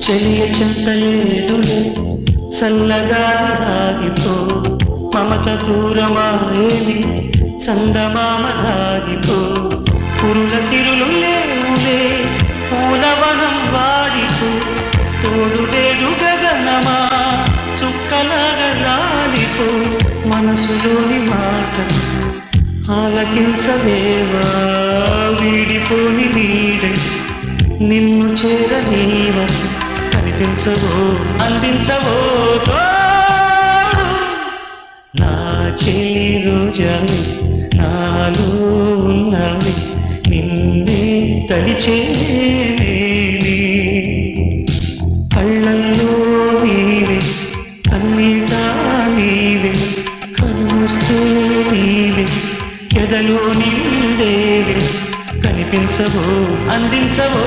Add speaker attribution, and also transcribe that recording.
Speaker 1: చెలియ చింతలేదులే చల్లగా ఆగిపో మమత దూరమాయేది చందమామ ఆగిపో పురుల సిరులు లేవులే పూలవనం వాడిపో తోడులేడు గగనమా చుక్కలాగా రాలిపో మనసులోని మాట ఆలకించలేవా వీడిపోని నీడే నిన్ను చేరనీవ కనిపించవో అందించవో తోడు నా చెలి రోజావి నాలో ఉన్నవి నిన్నే తలిచేనే కళ్ళల్లో నీవే కన్నీట నీవే కనుమూస్తే నీవే ఎదలో నిండేవే కనిపించవో అందించవో